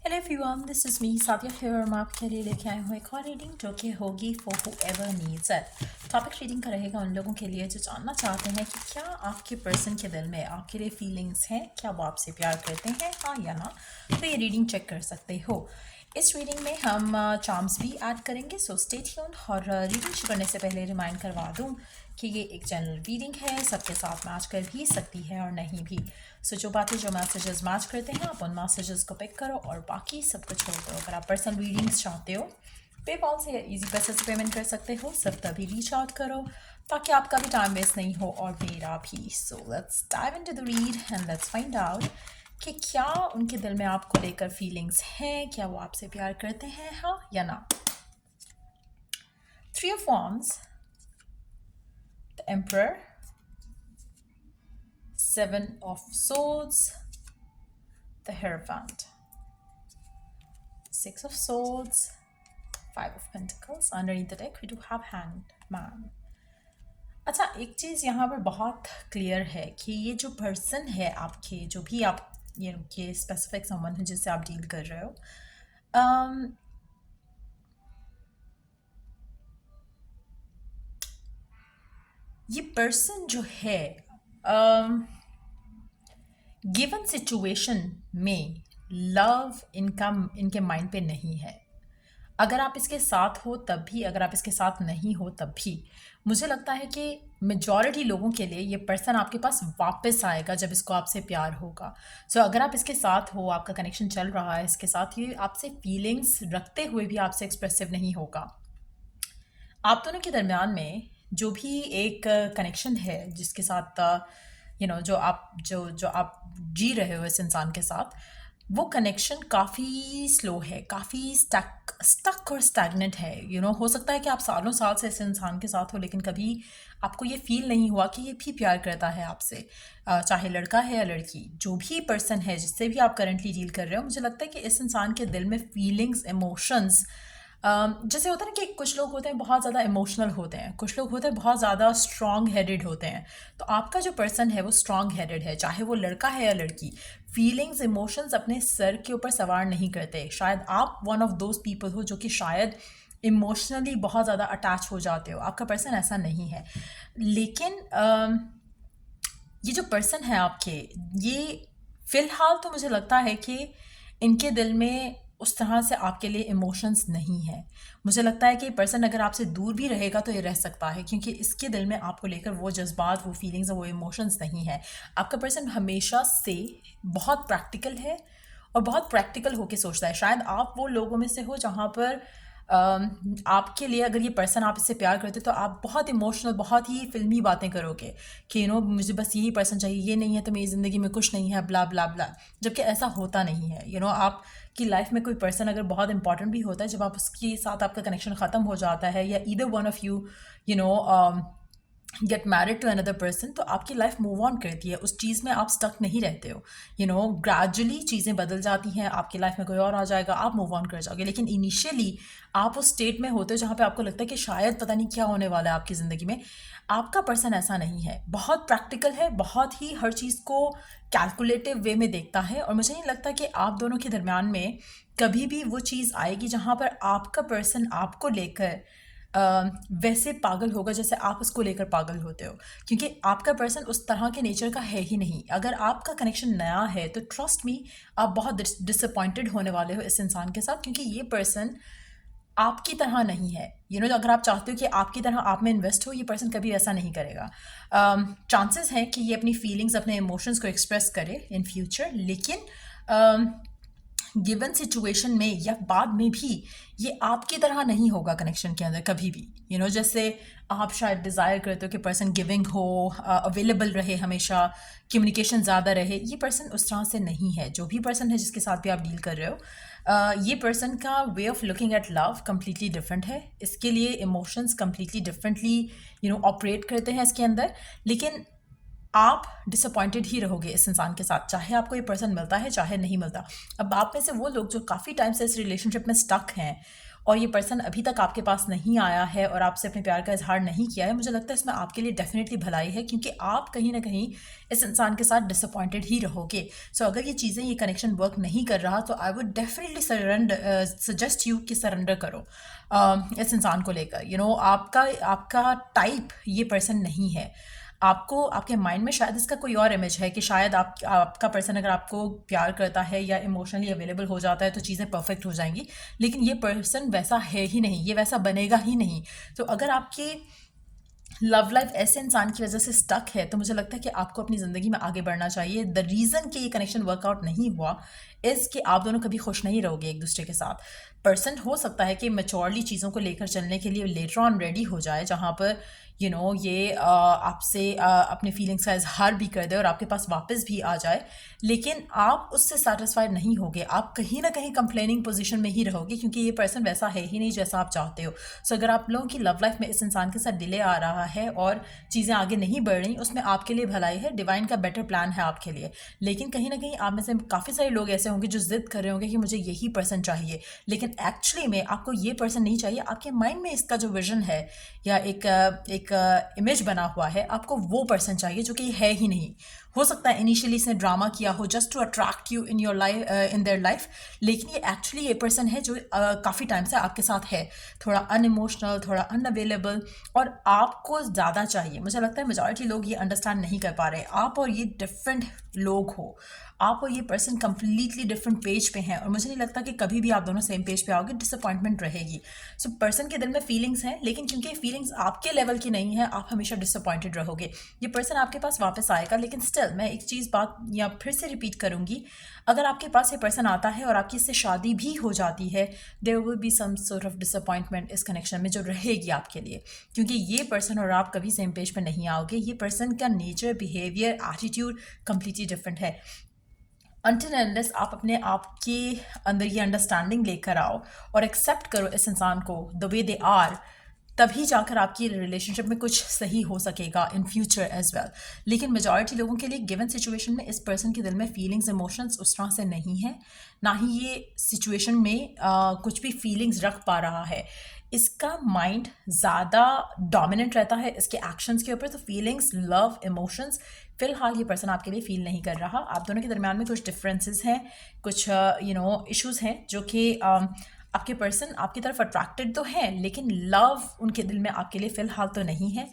Hello everyone, this is me Sadia here। हम आपके लिए लेके आए हुए एक और रीडिंग जो कि होगी for whoever needs it। Topic reading का रहेगा उन लोगों के लिए जो जानना चाहते हैं कि क्या आपके पर्सन के दिल में आपके लिए फीलिंग्स हैं, क्या वो आपसे प्यार करते हैं, हाँ या ना। तो ये रीडिंग चेक कर सकते हो। इस रीडिंग में हम चार्म्स भी ऐड करेंगे, सो स्टे ट्यून्ड। और रीडिंग शुरू करने से पहले रिमाइंड करवा दूँ कि ये एक जनरल रीडिंग है, सबके साथ मैच कर भी सकती है और नहीं भी। सो जो मैसेजेस मैच करते हैं आप उन मैसेजेस को पिक करो और बाकी सब कुछ छोड़ दो। अगर आप पर्सनल रीडिंग्स चाहते हो पेपॉल से या ईजी पैसे से पेमेंट कर सकते हो, सब तभी रीच आउट करो ताकि आपका भी टाइम वेस्ट नहीं हो और मेरा भी। So let's dive into the read and let's find out कि क्या उनके दिल में आपको लेकर फीलिंग्स हैं, क्या वो आपसे प्यार करते हैं, हाँ या ना। Three of wands, the emperor, seven of swords, the Hierophant, Six of Swords, Five of Pentacles. Underneath the deck, we do have Hanged Man. अच्छा, एक चीज़ यहाँ पर बहुत क्लियर है कि ये जो पर्सन है आपके, जो भी आप ये स्पेसिफिक समवन है जिससे आप डील कर रहे हो, ये पर्सन जो है गिवन सिचुएशन में लव इनके माइंड पे नहीं है। अगर आप इसके साथ हो तब भी, अगर आप इसके साथ नहीं हो तब भी, मुझे लगता है कि मेजॉरिटी लोगों के लिए ये पर्सन आपके पास वापस आएगा जब इसको आपसे प्यार होगा। सो अगर आप इसके साथ हो, आपका कनेक्शन चल रहा है इसके साथ, ये आपसे फीलिंग्स रखते हुए भी आपसे एक्सप्रेसिव नहीं होगा। आप दोनों के दरमियान में जो भी एक कनेक्शन है जिसके साथ जो आप जी रहे हो इस इंसान के साथ, वो कनेक्शन काफ़ी स्लो है, काफ़ी स्टक और स्टैग्नेंट है। हो सकता है कि आप सालों साल से इस इंसान के साथ हो लेकिन कभी आपको ये फील नहीं हुआ कि ये भी प्यार करता है आपसे। चाहे लड़का है या लड़की, जो भी पर्सन है जिससे भी आप करंटली डील कर रहे हो, मुझे लगता है कि इस इंसान के दिल में फीलिंग्स, इमोशंस, जैसे होता है ना कि कुछ लोग होते हैं बहुत ज़्यादा इमोशनल होते हैं, कुछ लोग होते हैं बहुत ज़्यादा स्ट्रॉन्ग हेडेड होते हैं। तो आपका जो पर्सन है वो स्ट्रॉन्ग हेडेड है, चाहे वो लड़का है या लड़की। फीलिंग्स, इमोशंस अपने सर के ऊपर सवार नहीं करते। शायद आप वन ऑफ दोज पीपल हो जो कि शायद इमोशनली बहुत ज़्यादा अटैच हो जाते हो, आपका पर्सन ऐसा नहीं है। लेकिन ये जो पर्सन है आपके, ये फ़िलहाल तो मुझे लगता है कि इनके दिल में उस तरह से आपके लिए इमोशंस नहीं है। मुझे लगता है कि पर्सन अगर आपसे दूर भी रहेगा तो ये रह सकता है, क्योंकि इसके दिल में आपको लेकर वो जज़्बात, वो फीलिंग्स, वो इमोशंस नहीं है। आपका पर्सन हमेशा से बहुत प्रैक्टिकल है और बहुत प्रैक्टिकल होके सोचता है। शायद आप वो लोगों में से हो जहाँ पर आपके लिए अगर ये पर्सन आप इससे प्यार करते तो आप बहुत इमोशनल, बहुत ही फिल्मी बातें करोगे कि मुझे बस यही पर्सन चाहिए, ये नहीं है तो मेरी ज़िंदगी में कुछ नहीं है, ब्ला ब्ला ब्ला। जबकि ऐसा होता नहीं है। आपकी लाइफ में कोई पर्सन अगर बहुत इंपॉर्टेंट भी होता है, जब आप उसके साथ आपका कनेक्शन ख़त्म हो जाता है या either one of you know get married to another person, तो आपकी लाइफ मूव ऑन करती है, उस चीज़ में आप स्टक नहीं रहते हो। ग्रेजुअली चीज़ें बदल जाती हैं, आपकी लाइफ में कोई और आ जाएगा, आप मूव ऑन कर जाओगे। लेकिन इनिशियली आप उस स्टेट में होते हो जहाँ पे आपको लगता है कि शायद पता नहीं क्या होने वाला है आपकी ज़िंदगी में। आपका पर्सन ऐसा नहीं है, बहुत प्रैक्टिकल है, बहुत ही हर चीज़ को कैलकुलेटिव वे में देखता है। और मुझे नहीं लगता कि आप दोनों के दरमियान में कभी भी वो चीज़ आएगी जहाँ पर आपका पर्सन आपको लेकर वैसे पागल होगा जैसे आप उसको लेकर पागल होते हो, क्योंकि आपका पर्सन उस तरह के नेचर का है ही नहीं। अगर आपका कनेक्शन नया है तो ट्रस्ट मी, आप बहुत डिसअपॉइंटेड होने वाले हो इस इंसान के साथ, क्योंकि ये पर्सन आपकी तरह नहीं है। अगर आप चाहते हो कि आपकी तरह आप में इन्वेस्ट हो, ये पर्सन कभी ऐसा नहीं करेगा। चांसेस हैं कि ये अपनी फीलिंग्स, अपने इमोशंस को एक्सप्रेस करे इन फ्यूचर, लेकिन गिवन सिचुएशन में या बाद में भी ये आपकी तरह नहीं होगा कनेक्शन के अंदर कभी भी। जैसे आप शायद डिज़ायर करते हो कि पर्सन गिविंग हो, अवेलेबल रहे, हमेशा कम्युनिकेशन ज़्यादा रहे, ये पर्सन उस तरह से नहीं है। जो भी पर्सन है जिसके साथ भी आप डील कर रहे हो, ये पर्सन का way of looking yet love completely different है। इसके लिए इमोशंस कम्प्लीटली डिफरेंटली ऑपरेट करते हैं इसके अंदर। लेकिन आप डिसअपॉइंटेड ही रहोगे इस इंसान के साथ, चाहे आपको ये पर्सन मिलता है चाहे नहीं मिलता। अब आप में से वो लोग जो काफ़ी टाइम से इस रिलेशनशिप में स्टक हैं, और ये पर्सन अभी तक आपके पास नहीं आया है और आपसे अपने प्यार का इजहार नहीं किया है, मुझे लगता है इसमें आपके लिए डेफिनेटली भलाई है, क्योंकि आप कहीं ना कहीं इस इंसान के साथ डिसअपॉइंटेड ही रहोगे। सो अगर ये चीज़ें, ये कनेक्शन वर्क नहीं कर रहा, तो I would definitely suggest you कि सरेंडर करो इस इंसान को लेकर। आपका आपका टाइप ये पर्सन नहीं है। आपको आपके माइंड में शायद इसका कोई और इमेज है कि शायद आपका पर्सन अगर आपको प्यार करता है या इमोशनली अवेलेबल हो जाता है तो चीज़ें परफेक्ट हो जाएंगी, लेकिन ये पर्सन वैसा है ही नहीं, ये वैसा बनेगा ही नहीं। तो अगर आपकी लव लाइफ ऐसे इंसान की वजह से स्टक है, तो मुझे लगता है कि आपको अपनी ज़िंदगी में आगे बढ़ना चाहिए। द रीज़न कि ये कनेक्शन वर्कआउट नहीं हुआ इज़ कि आप दोनों कभी खुश नहीं रहोगे एक दूसरे के साथ। पर्सन हो सकता है कि मैच्योरली चीज़ों को लेकर चलने के लिए लेटर ऑन रेडी हो जाए, जहाँ पर ये आपसे अपने फीलिंग्स का इजहार भी कर दे और आपके पास वापस भी आ जाए, लेकिन आप उससे सेटिस्फाइड नहीं होगे। आप कहीं ना कहीं कंप्लेनिंग पोजीशन में ही रहोगे, क्योंकि ये पर्सन वैसा है ही नहीं जैसा आप चाहते हो। सो अगर आप लोगों की लव लाइफ में इस इंसान के साथ डिले आ रहा है और चीज़ें आगे नहीं बढ़ रही, उसमें आपके लिए भलाई है, डिवाइन का बेटर प्लान है आपके लिए। लेकिन कहीं ना कहीं आप में से काफ़ी सारे लोग ऐसे होंगे जो जिद कर रहे होंगे कि मुझे यही पर्सन चाहिए, लेकिन एक्चुअली में आपको ये पर्सन नहीं चाहिए। आपके माइंड में इसका जो विजन है या एक इमेज बना हुआ है, आपको वो पर्सन चाहिए जो कि है ही नहीं। हो सकता है इनिशियली इसने ड्रामा किया हो just to attract you in your life, in their life, लेकिन ये एक्चुअली ये पर्सन है जो काफ़ी टाइम से आपके साथ है, थोड़ा अनइमोशनल, थोड़ा अनअवेलेबल, और आपको ज़्यादा चाहिए। मुझे लगता है मेजॉरिटी लोग ये अंडरस्टैंड नहीं कर पा रहे। आप और ये डिफरेंट लोग हो, आप और ये पर्सन कंप्लीटली डिफरेंट पेज पे हैं, और मुझे नहीं लगता कि कभी भी आप दोनों सेम पेज पे आओगे, डिसअपॉइंटमेंट रहेगी। सो पर्सन के दिल में फीलिंग्स हैं, लेकिन क्योंकि फीलिंग्स आपके लेवल की नहीं है, आप हमेशा डिसअपॉइंटेड रहोगे। ये पर्सन आपके पास वापस आएगा, लेकिन स्टिल मैं एक चीज़ बात या फिर से रिपीट करूंगी, अगर आपके पास ये पर्सन आता है और आपकी इससे शादी भी हो जाती है, there will be some sort of disappointment इस कनेक्शन में जो रहेगी आपके लिए, क्योंकि ये पर्सन और आप कभी सेम पेज पे नहीं आओगे। ये पर्सन का nature, behaviour, attitude completely different है। अनटिल अनलेस आप अपने आप के अंदर ये अंडरस्टैंडिंग लेकर आओ और एक्सेप्ट करो इस इंसान को द वे दे आर, तभी जाकर आपकी रिलेशनशिप में कुछ सही हो सकेगा इन फ्यूचर एज वेल। लेकिन मेजॉरिटी लोगों के लिए गिवन सिचुएशन में इस पर्सन के दिल में फीलिंग्स, इमोशंस उस तरह से नहीं है, ना ही ये सिचुएशन में कुछ भी फीलिंग्स रख पा रहा है। इसका माइंड ज़्यादा डोमिनेंट रहता है इसके एक्शंस के ऊपर, तो फीलिंग्स, लव, इमोशंस फिलहाल ये पर्सन आपके लिए फील नहीं कर रहा। आप दोनों के दरमियान में कुछ डिफरेंसेस हैं, कुछ इश्यूज़ हैं, जो कि आपके पर्सन आपकी तरफ अट्रैक्टेड तो हैं, लेकिन लव उनके दिल में आपके लिए फ़िलहाल तो नहीं है।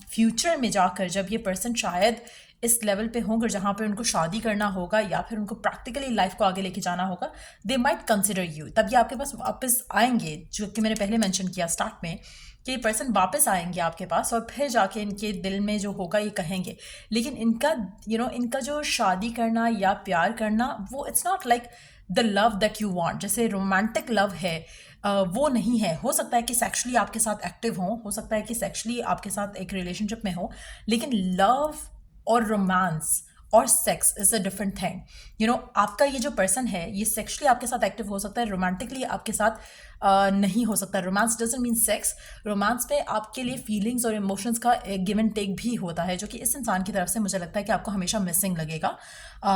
फ्यूचर में जाकर जब ये पर्सन शायद इस लेवल पे होंगे जहाँ पे उनको शादी करना होगा या फिर उनको प्रैक्टिकली लाइफ को आगे लेके जाना होगा, दे माइट कंसिडर यू, तब ये आपके पास वापस आएंगे, जो कि मैंने पहले मेंशन किया स्टार्ट में कि ये पर्सन वापस आएंगे आपके पास और फिर जाके इनके दिल में जो होगा ये कहेंगे। लेकिन इनका इनका जो शादी करना या प्यार करना, वो it's not like the love that you want, जैसे रोमांटिक लव है, वो नहीं है। हो सकता है कि सेक्सुअली आपके साथ एक्टिव हो सकता है कि सेक्सुअली आपके साथ एक रिलेशनशिप में हो, लेकिन लव और रोमांस और sex is a different thing. आपका ये जो पर्सन है ये सेक्सुअली आपके साथ एक्टिव हो सकता है, रोमांटिकली आपके साथ नहीं हो सकता। Romance doesn't mean sex. Romance में आपके लिए फीलिंग्स और इमोशंस का गिव एंड टेक भी होता है, जो कि इस इंसान की तरफ से मुझे लगता है कि आपको हमेशा मिसिंग लगेगा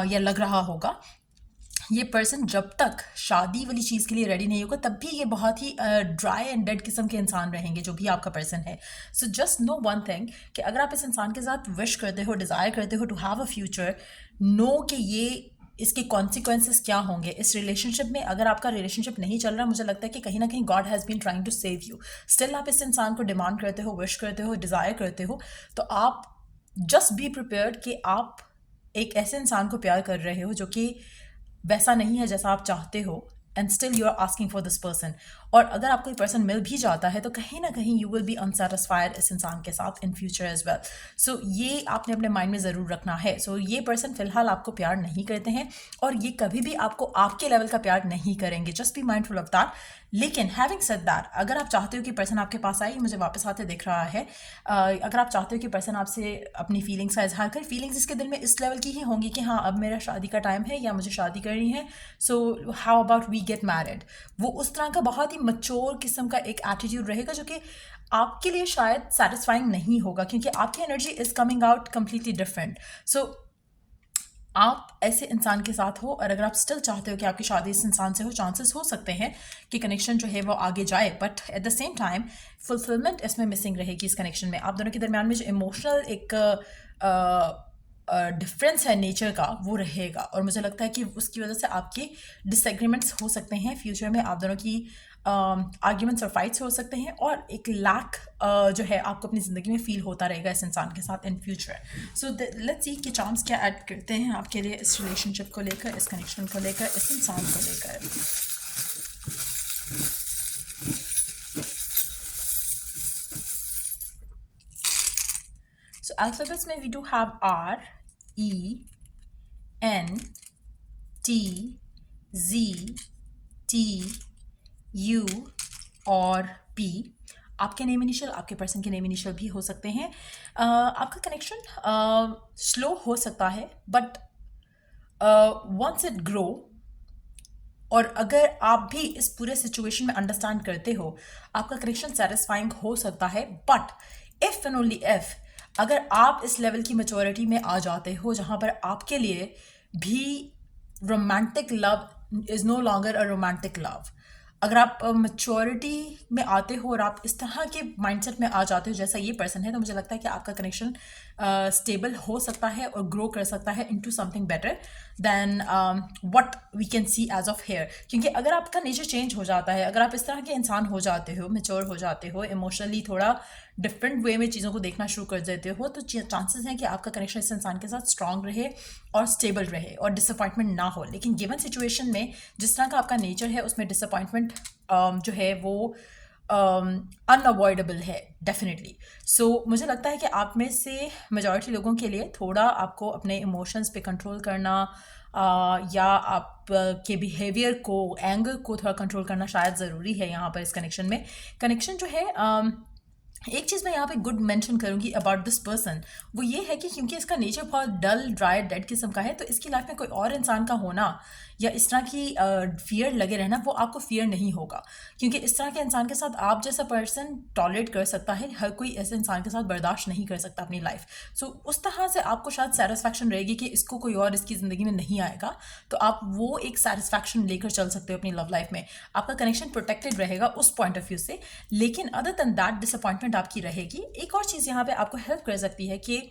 या लग रहा होगा। ये पर्सन जब तक शादी वाली चीज़ के लिए रेडी नहीं होगा, तब भी ये बहुत ही ड्राई एंड डेड किस्म के इंसान रहेंगे, जो भी आपका पर्सन है। So just know one thing कि अगर आप इस इंसान के साथ विश करते हो, डिज़ायर करते हो to have a future, know कि ये इसके कॉन्सिक्वेंसेस क्या होंगे इस रिलेशनशिप में। अगर आपका रिलेशनशिप नहीं चल रहा, मुझे लगता है कि कहीं ना कहीं God has been trying to save you. Still आप इस इंसान को डिमांड करते हो, विश करते हो, डिज़ायर करते हो, तो आप जस्ट बी प्रिपेयर्ड कि आप एक ऐसे इंसान को प्यार कर रहे हो जो कि वैसा नहीं है जैसा आप चाहते हो, and still you are asking for this person. और अगर आपको ये पर्सन मिल भी जाता है तो कहीं ना कहीं यू विल बी अनसेटिस्फाइड इस इंसान के साथ इन फ्यूचर एज वेल। सो ये आपने अपने माइंड में ज़रूर रखना है। सो ये पर्सन फिलहाल आपको प्यार नहीं करते हैं और ये कभी भी आपको आपके लेवल का प्यार नहीं करेंगे, just be mindful of that. लेकिन हैविंग सेड दैट, अगर आप चाहते हो कि पर्सन आपके पास आए, मुझे वापस आते दिख रहा है, अगर आप चाहते हो कि पर्सन आपसे अपनी फीलिंग्स का इजहार करे, फीलिंग्स इसके दिल में इस लेवल की ही होंगी कि हाँ अब मेरा शादी का टाइम है या मुझे शादी करनी है, so how about we get married. वो उस तरह का बहुत ही मच्योर किस्म का एक एटीट्यूड रहेगा जो कि आपके लिए शायद सेटिस्फाइंग नहीं होगा, क्योंकि आपकी energy is coming out completely different. So आप ऐसे इंसान के साथ हो और अगर आप स्टिल चाहते हो कि आपकी शादी इस इंसान से हो, चांसेस हो सकते हैं कि कनेक्शन जो है वो आगे जाए, but at the same time fulfilment इसमें मिसिंग रहेगी इस कनेक्शन में। आप दोनों के दरमियान में जो इमोशनल एक डिफरेंस है नेचर का, वो रहेगा और मुझे लगता है कि उसकी वजह से आपके डिसएग्रीमेंट्स हो सकते हैं फ्यूचर में, आप दोनों की आर्ग्यूमेंट्स और फाइट्स हो सकते हैं और एक लैक जो है आपको अपनी ज़िंदगी में फील होता रहेगा इस इंसान के साथ in future. So let's see कि चांस क्या ऐड करते हैं आपके लिए इस रिलेशनशिप को लेकर, इस कनेक्शन को लेकर, इस इंसान को लेकर। So alphabets में we do have R, E, N, T, Z, T, U और P। आपके नेम इनिशियल, आपके पर्सन के नेम इनिशियल भी हो सकते हैं। आपका कनेक्शन स्लो हो सकता है, बट वंस इट ग्रो, और अगर आप भी इस पूरे सिचुएशन में अंडरस्टैंड करते हो, आपका कनेक्शन सेटिस्फाइंग हो सकता है। But if and only if अगर आप इस लेवल की मैच्योरिटी में आ जाते हो जहाँ पर आपके लिए भी romantic love is no longer a romantic love, अगर आप मैच्योरिटी में आते हो और आप इस तरह के माइंडसेट में आ जाते हो जैसा ये पर्सन है, तो मुझे लगता है कि आपका कनेक्शन स्टेबल हो सकता है और ग्रो कर सकता है into something better than what we can see as of here. क्योंकि अगर आपका नेचर चेंज हो जाता है, अगर आप इस तरह के इंसान हो जाते हो, मेच्योर हो जाते हो, इमोशनली थोड़ा डिफरेंट वे में चीज़ों को देखना शुरू कर देते हो, तो चांसेस हैं कि आपका कनेक्शन इस इंसान के साथ स्ट्रांग रहे और स्टेबल रहे और डिसअपॉइंटमेंट ना हो। लेकिन गिवन सिचुएशन में जिस तरह का आपका नेचर है, उसमें डिसअपॉइंटमेंट जो है वो अनअवॉइडेबल है डेफिनेटली। सो मुझे लगता है कि आप में से मेजॉरिटी लोगों के लिए थोड़ा आपको अपने इमोशंस पे कंट्रोल करना या आप के बिहेवियर को, एंगर को थोड़ा कंट्रोल करना शायद ज़रूरी है यहाँ पर इस कनेक्शन में। कनेक्शन जो है एक चीज़ मैं यहाँ पे गुड मेंशन करूँगी अबाउट दिस पर्सन, वो ये है कि क्योंकि इसका नेचर बहुत डल, ड्राई, डेड किस्म का है, तो इसकी लाइफ में कोई और इंसान का होना या इस तरह की फियर लगे रहना वो आपको फियर नहीं होगा। क्योंकि इस तरह के इंसान के साथ आप जैसा पर्सन टॉलरेट कर सकता है, हर कोई ऐसे इंसान के साथ बर्दाश्त नहीं कर सकता अपनी लाइफ। सो उस तरह से आपको शायद सेटिस्फैक्शन रहेगी कि इसको कोई और इसकी ज़िंदगी में नहीं आएगा, तो आप वो एक सेटिस्फैक्शन लेकर चल सकते हो अपनी लव लाइफ में। आपका कनेक्शन प्रोटेक्टेड रहेगा उस पॉइंट ऑफ व्यू से। लेकिन अदर देन दैट डिसअपॉइंटमेंट आपकी रहेगी। एक और चीज़ यहाँ पे आपको हेल्प कर सकती है कि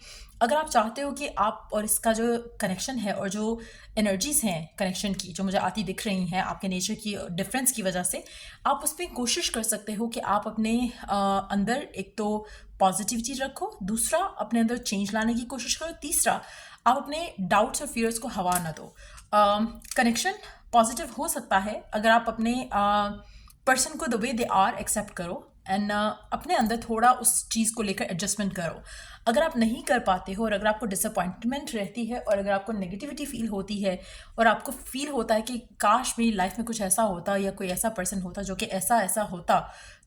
अगर आप चाहते हो कि आप और इसका जो कनेक्शन है और जो एनर्जीज हैं कनेक्शन की जो मुझे आती दिख रही हैं आपके नेचर की डिफरेंस की वजह से, आप उस पर कोशिश कर सकते हो कि आप अपने अंदर एक तो पॉजिटिविटी रखो, दूसरा अपने अंदर चेंज लाने की कोशिश करो, तीसरा आप अपने डाउट्स और फियर्स को हवा ना दो। कनेक्शन पॉजिटिव हो सकता है अगर आप अपने पर्सन को the way they are accept करो एंड अपने अंदर थोड़ा उस चीज़ को लेकर एडजस्टमेंट करो। अगर आप नहीं कर पाते हो और अगर आपको डिसअपॉइंटमेंट रहती है और अगर आपको नेगेटिविटी फील होती है और आपको फील होता है कि काश मेरी लाइफ में कुछ ऐसा होता या कोई ऐसा पर्सन होता जो कि ऐसा ऐसा होता,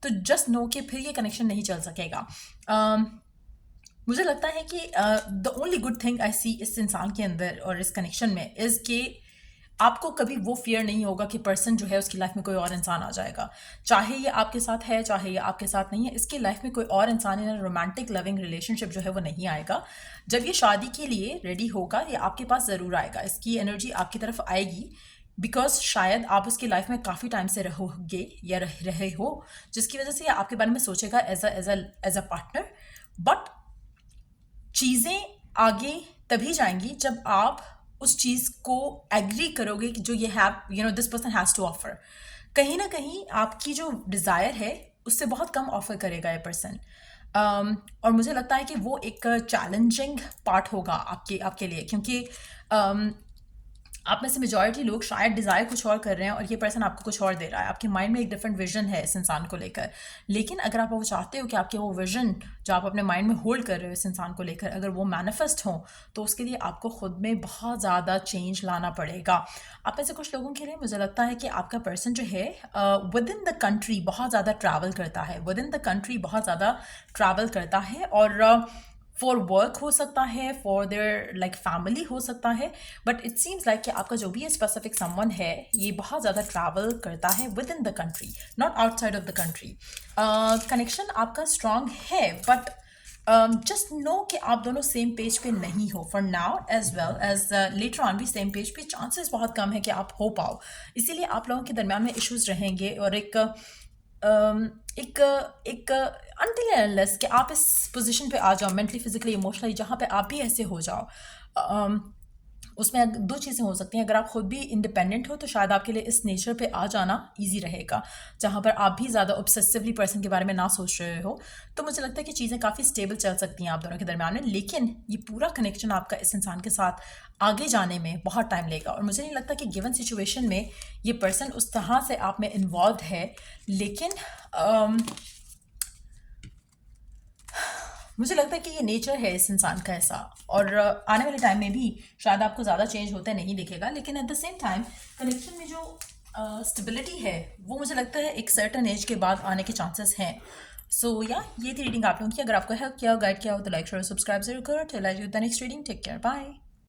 तो जस्ट नो कि फिर ये कनेक्शन नहीं चल सकेगा। मुझे लगता है कि the only good thing I see इस इंसान के अंदर और इस कनेक्शन में इज़ कि आपको कभी वो फियर नहीं होगा कि पर्सन जो है उसकी लाइफ में कोई और इंसान आ जाएगा, चाहे ये आपके साथ है चाहे ये आपके साथ नहीं है, इसकी लाइफ में कोई और इंसान इन रोमांटिक लविंग रिलेशनशिप जो है वो नहीं आएगा। जब ये शादी के लिए रेडी होगा ये आपके पास ज़रूर आएगा, इसकी एनर्जी आपकी तरफ आएगी, बिकॉज शायद आप उसकी लाइफ में काफ़ी टाइम से रहोगे या रहे हो, जिसकी वजह से ये आपके बारे में सोचेगा एज अ पार्टनर। बट चीज़ें आगे तभी जाएंगी जब आप उस चीज़ को एग्री करोगे कि जो ये have this person has to offer. कहीं ना कहीं आपकी जो डिज़ायर है उससे बहुत कम ऑफर करेगा ये पर्सन। और मुझे लगता है कि वो एक चैलेंजिंग पार्ट होगा आपके लिए, क्योंकि आप में से मेजॉरिटी लोग शायद डिज़ायर कुछ और कर रहे हैं और ये पर्सन आपको कुछ और दे रहा है। आपके माइंड में एक डिफरेंट विजन है इस इंसान को लेकर, लेकिन अगर आप वो चाहते हो कि आपके वो विजन जो आप अपने माइंड में होल्ड कर रहे हो इस इंसान को लेकर अगर वो मैनिफेस्ट हो, तो उसके लिए आपको खुद में बहुत ज़्यादा चेंज लाना पड़ेगा। आप में से कुछ लोगों के लिए मुझे लगता है कि आपका पर्सन जो है विद इन द कंट्री बहुत ज़्यादा ट्रैवल करता है, विद इन द कंट्री बहुत ज़्यादा ट्रैवल करता है, और फॉर वर्क हो सकता है, फॉर देयर लाइक फैमिली हो सकता है, बट इट सीम्स लाइक कि आपका जो भी स्पेसिफिक समवन है ये बहुत ज़्यादा ट्रैवल करता है within the country, not outside of the country. Connection आपका स्ट्रांग है, बट जस्ट नो कि आप दोनों सेम पेज पे नहीं हो for now as well as later on भी सेम पेज पे चांसेस बहुत कम है कि आप हो पाओ। इसीलिए आप लोगों के दरमियान में इश्यूज रहेंगे और एक एक अनटिल अनलेस कि आप इस पोजीशन पे आ जाओ मेंटली फिजिकली इमोशनली जहाँ पे आप भी ऐसे हो जाओ। उसमें दो चीज़ें हो सकती हैं। अगर आप खुद भी इंडिपेंडेंट हो तो शायद आपके लिए इस नेचर पे आ जाना इजी रहेगा जहाँ पर आप भी ज़्यादा ऑब्सेसिवली पर्सन के बारे में ना सोच रहे हो। तो मुझे लगता है कि चीज़ें काफ़ी स्टेबल चल सकती हैं आप दोनों के दरमियान में, लेकिन ये पूरा कनेक्शन आपका इस इंसान के साथ आगे जाने में बहुत टाइम लेगा। और मुझे नहीं लगता कि गिवन सिचुएशन में ये पर्सन उस तरह से आप में इन्वॉल्व है, लेकिन मुझे लगता है कि ये नेचर है इस इंसान का ऐसा। और आने वाले टाइम में भी शायद आपको ज़्यादा चेंज होता नहीं दिखेगा, लेकिन at the same time connection में जो स्टेबिलिटी है वो मुझे लगता है एक सर्टन एज के बाद आने के चांसेस हैं। सो या ये थी रीडिंग आप लोगों की। अगर आपको हेल्प किया गाइड किया हो तो लाइक शेयर सब्सक्राइब जरूर करो। Till I do the next reading, take care, bye.